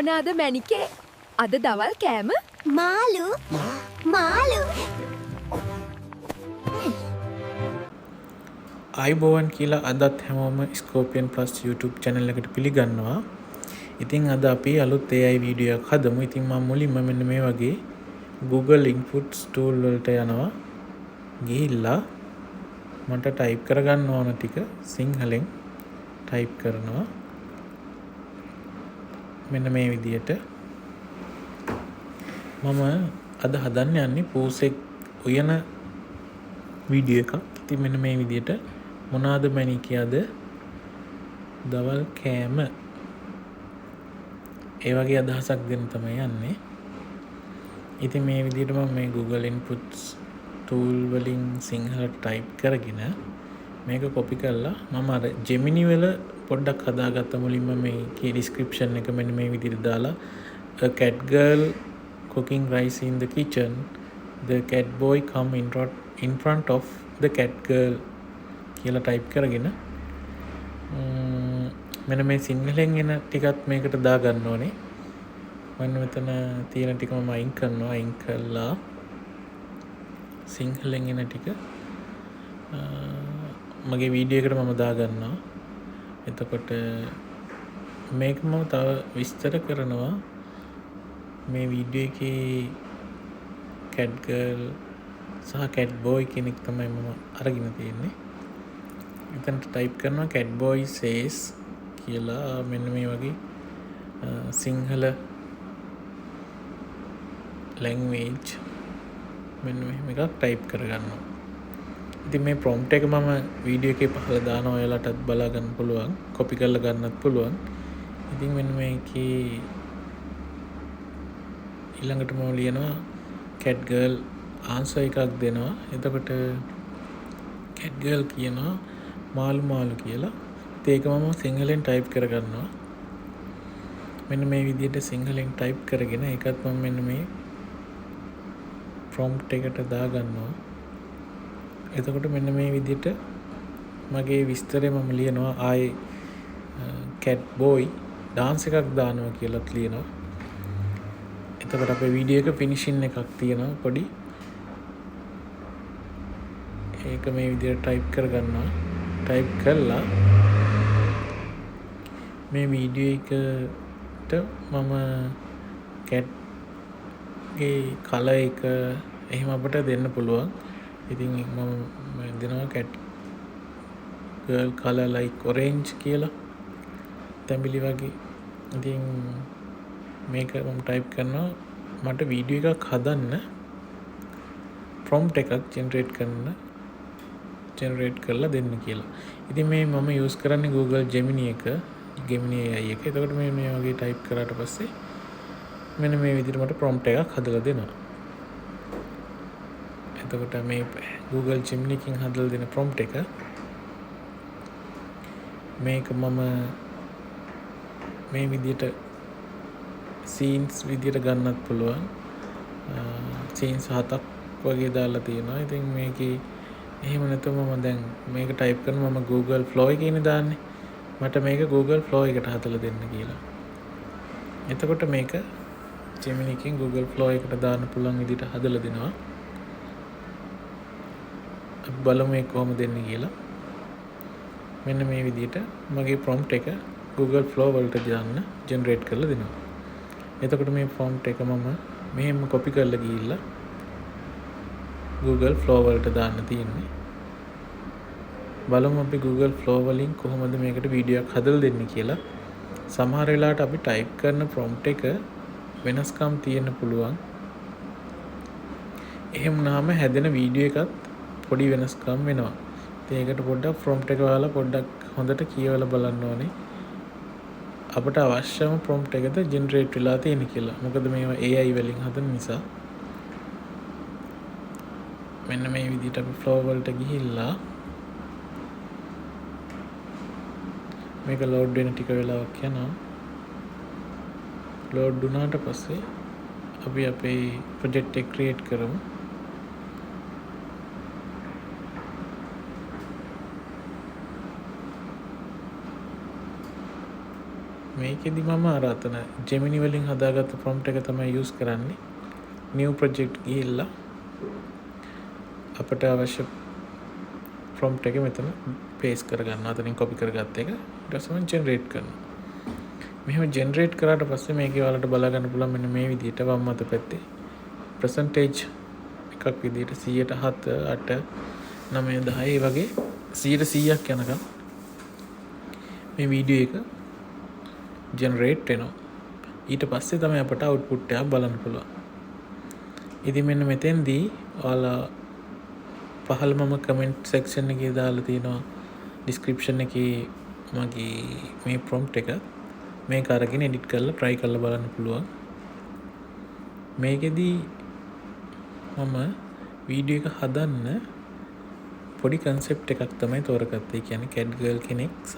මොනාද මැනිකේ? අද දවල් කෑම? මාළු මාළු අයිබෝවන් කියලා අදත් හැමෝම ස්කෝපියන් ප්ලස් YouTube channel එකට පිළිගන්නවා. ඉතින් අද අපි අලුත් AI වීඩියෝ එකක් හදමු. ඉතින් මම මුලින්ම මෙන්න මේ වගේ Google Inputs tool වලට යනවා. ගිහිල්ලා මට ටයිප් කරගන්න ඕන ටික සිංහලෙන් ටයිප් කරනවා. මෙන්න මේ විදියට මම අද හදන්න යන්නේ පූසෙක් උයන වීඩියෝ එකක්. ඉතින් මෙන්න මේ විදියට මොනාද මැණිකයද දවල් කෑම ඒ වගේ අදහසක් දෙන්න තමයි යන්නේ. ඉතින් මේ විදියට මම මේ Google Inputs tool වලින් සිංහලට ටයිප් කරගෙන මේක කොපි කරලා මම අර Gemini වල පොඩ්ඩක් හදාගත්ත මුලින්ම මේකේ description එක මෙන්න මේ විදියට දාලා a cat girl cooking rice in the kitchen, the cat boy come in front of the cat girl කියලා ටයිප් කරගෙන මෙන්න මේ සිංහලෙන් එන ටිකත් මේකට දාගන්න ඕනේ. මම මෙතන තියෙන ටික මම අයින් කරනවා. අයින් කළා සිංහලෙන් එන ටික මගේ වීඩියෝ එකට මම දාගන්නවා. එතකොට මේක මම තව විස්තර කරනවා. මේ වීඩියෝ එකේ cat girl සහ cat boy කෙනෙක් තමයි මම අරගෙන තියෙන්නේ. එතනට ටයිප් කරනවා cat boy says කියලා මෙන්න මේ වගේ සිංහල language මෙන්න මෙහෙම එකක් ටයිප් කරගන්නවා. ඉතින් මේ prompt එක මම වීඩියෝ එකේ පහළ දානවා. ඔයාලටත් බලා ගන්න පුළුවන්. copy කරලා ගන්නත් පුළුවන්. ඉතින් මෙන්න මේකේ ඊළඟට මම ලියනවා cat girl answer එකක් දෙනවා. එතකොට cat girl කියනවා මාළු මාළු කියලා. ඒක මම සිංහලෙන් ටයිප් කරගන්නවා. මෙන්න මේ විදිහට සිංහලෙන් ටයිප් කරගෙන ඒකත් මම මෙන්න මේ prompt එකට දාගන්නවා. එතකොට මෙන්න මේ විදිහට මගේ විස්තරය මම ලියනවා. ආයේ cat boy dance එකක් දානවා කියලාත් ලියනවා. එතකොට අපේ වීඩියෝ එක ෆිනිෂින් එකක් තියෙනවා පොඩි. ඒක මේ විදිහට ටයිප් කරගන්නවා. ටයිප් කරලා මේ වීඩියෝ එකට මම cat ගේ කලර් එක එහෙම අපිට දෙන්න පුළුවන්. ඉතින් මම දෙනවා cat girl color like orange කියලා තැඹිලි වගේ. ඉතින් මේක මම ටයිප් කරනවා. මට වීඩියෝ එකක් හදන්න prompt එකක් generate කරලා දෙන්න කියලා. ඉතින් මේ මම use කරන්නේ Google Gemini එක. Gemini AI එක. එතකොට මේ වගේ ටයිප් කරාට පස්සේ මෙන්න මේ විදිහට මට prompt එකක් හදලා දෙනවා. එතකොට මේ Google Gemini එකෙන් හදලා දෙන prompt එක මේක මම මේ විදිහට scenes විදිහට ගන්නත් පුළුවන්. scenes 7ක් වගේ දාලා තියෙනවා. ඉතින් මේකේ එහෙම නැත්නම් මම දැන් මේක ටයිප් කරනවා මම Google Flow එකේනේ දාන්නේ. මට මේක Google Flow එකට හදලා දෙන්න කියලා. එතකොට මේක Gemini එකෙන් Google Flow එකට දාන්න පුළුවන් විදිහට හදලා දෙනවා. අපි බලමු මේක කොහොමද දෙන්නේ කියලා. මෙන්න මේ විදිහට මගේ prompt එක Google Flow වලට දාන්න generate කරලා දෙනවා. එතකොට මේ prompt එක මම මෙහෙම copy කරලා ගිහිල්ලා Google Flow වලට දාන්න තියෙන්නේ. බලමු අපි Google Flow වලින් කොහොමද මේකට වීඩියෝ එකක් හදලා දෙන්නේ කියලා. සමහර වෙලාවට අපි ටයිප් කරන prompt එක වෙනස්කම් තියෙන්න පුළුවන්. එහෙම වුණාම හැදෙන වීඩියෝ එකත් පොඩි වෙනස්කම් වෙනවා. ඉතින් ඒකට පොඩ්ඩක් prompt එක වහලා පොඩ්ඩක් හොඳට කියවලා බලන්න ඕනේ. අපට අවශ්‍යම prompt එකද generate වෙලා තියෙන කියලා. මොකද මේවා AI වලින් හදන නිසා. මෙන්න මේ විදිහට අපි flow වලට ගිහිල්ලා මේක load වෙන ටික වෙලාවක් යනවා. load වුණාට පස්සේ අපි අපේ project එක create කරමු. මේකෙදි මම අර අතන Gemini වලින් හදාගත්ත prompt එක තමයි use කරන්නේ. new project ගිහිල්ලා අපට අවශ්‍ය prompt එක මෙතන paste කරගන්න. අතනින් copy කරගත්ත එක ඊට පස්සේ මම generate කරනවා. මෙහෙම generate කරාට පස්සේ මේකේ ඔයාලට බලා ගන්න පුළුවන් මෙන්න මේ විදිහට වම් අත පැත්තේ percentage එකක් විදිහට 100ට 7 8 9 10 වගේ 100ක් යනකම් මේ වීඩියෝ එක ජෙනරේට් වෙනවා. ඊට පස්සේ තමයි අපට අවුට්පුට් එකක් බලන්න පුළුවන්. ඉතින් මෙන්න මෙතෙන්දී ඔයාලා පහළ මම කමෙන්ට් සෙක්ෂන් එකේ දාලා තියෙනවා ඩිස්ක්‍රිප්ෂන් එකේ මගේ මේ ප්‍රොම්ප්ට් එක මේක අරගෙන එඩිට් කරලා try කරලා බලන්න පුළුවන්. මේකෙදී මම වීඩියෝ එක හදන්න පොඩි කන්සෙප්ට් එකක් තමයි තෝරගත්තේ. ඒ කියන්නේ cat girl කෙනෙක් සහ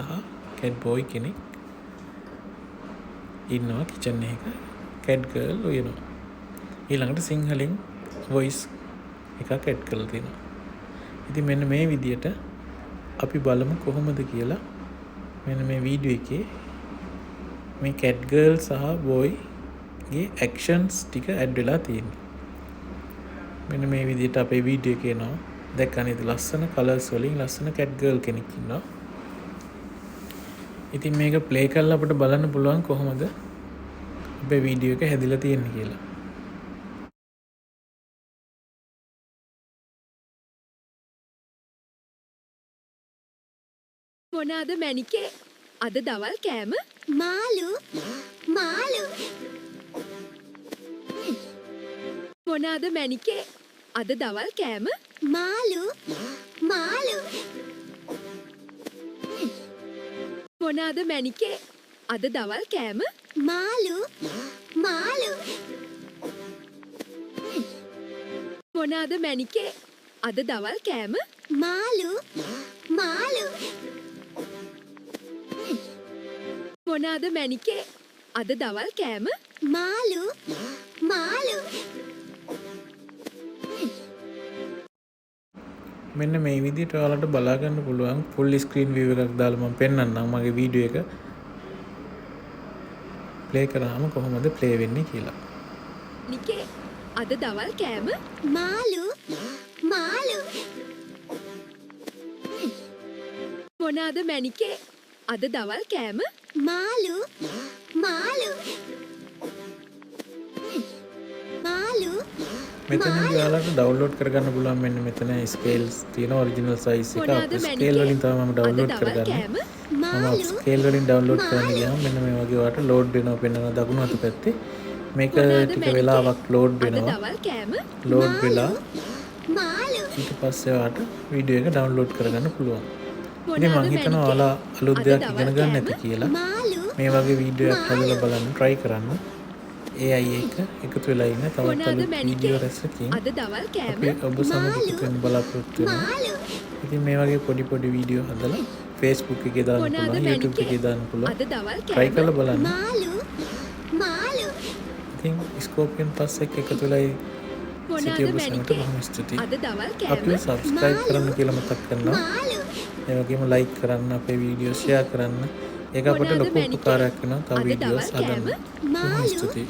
cat boy කෙනෙක් ඉන්නවා කිචන් එක. cat girl වෙනවා. ඊළඟට සිංහලෙන් voice එකක් ඇඩ් කරලා තියෙනවා. ඉතින් මෙන්න මේ විදියට අපි බලමු කොහොමද කියලා. මෙන්න මේ වීඩියෝ එකේ මේ cat girl සහ boy ගේ actions ටික ඇඩ් වෙලා තියෙනවා. මෙන්න මේ විදියට අපේ වීඩියෝ එකේ එනවා. දැක්කම නේද ලස්සන කලර්ස් වලින් ලස්සන cat girl කෙනෙක් ඉන්නවා. ඉතින් මේක ප්ලේ කරලා අපිට බලන්න පුළුවන් කොහොමද අපේ වීඩියෝ එක හැදිලා තියෙන්නේ කියලා. මොනාද මැනිකේ අද දවල් කෑම? මාළු මාළු මොනාද මැනිකේ අද දවල් කෑම? මාළු මාළු මොනාද මැනිකේ අද දවල් කෑම? මාළු මාළු මොනාද මැනිකේ අද දවල් කෑම? මාළු මාළු මොනාද මැනිකේ අද දවල් කෑම? මාළු මාළු මෙන්න මේ විදිහට ඔයාලට බලා ගන්න පුළුවන් full screen view එකක් දාලා මම පෙන්නන්නම් මගේ වීඩියෝ එක play කරාම කොහොමද play වෙන්නේ කියලා. නිකේ අද දවල් කෑම? මාළු මාළු මොනාද මැනිකේ අද දවල් කෑම? මාළු මාළු මාළු මෙතනදී ඔයාලට download කරගන්න පුළුවන් මෙන්න මෙතන scales තියෙන original size එක මොනාද scale වලින් තමයි මම අද download දවල් කරගන්නේ. කෑම? මම scale වලින් download කරන්න ගියාම මෙන්න මේ වගේ ඔයාලට load වෙනවා පෙන්වන දකුණු අත පැත්තේ මේක මොනාද ටික මැනිකේ? වෙලාවක් load අද වෙනවා. දවල් කෑම? load වෙලා මාළු ඊට පස්සේ ඔයාලට වීඩියෝ එක download කරගන්න පුළුවන්. ඉතින් මොනාද මම හිතනවා මැනිකේ? ඔයාලා අලුත් අද දෙයක් දවල් ඉගෙන ගන්න ඇති කෑම? කියලා. මාළු මේ වගේ වීඩියෝ එකක් හදලා බලන්න try කරන්න. AI එක එකතු වෙලා ඉන්න තවත් මොනාද අලුත් මැනිකේ? වීඩියෝ රැසකින් අද දවල් කෑම? අපි ඔබ සමග එකතු වෙන්න බලාපොරොත්තු වෙනවා. මාළු ඉතින් මේ වගේ පොඩි වීඩියෝ හදලා Facebook එකේ දාන්න මොනාද පුළුවන්, YouTube මැනිකේ? එකේ දාන්න පුළුවන්. අද දවල් try කෑම? කරලා බලන්න. මාළු මාළු ඉතින් ස්කෝපියන් පස්සේ එකතු වෙලා මොනාද සිටිය ඔබ සමට මැනිකේ? බොහොම ස්තුතියි. අද දවල් අපිව කෑම? subscribe කරන්න කියලා මතක් කරනවා. මාළු ඒ වගේම like කරන්න, අපේ වීඩියෝ share කරන්න. ඒක අපට මොනාද ලොකු මැනිකේ? උපකාරයක් වෙනවා තව අද වීඩියෝස් දවල් හදන්න. කෑම? බොහොම මාළු ස්තුතියි.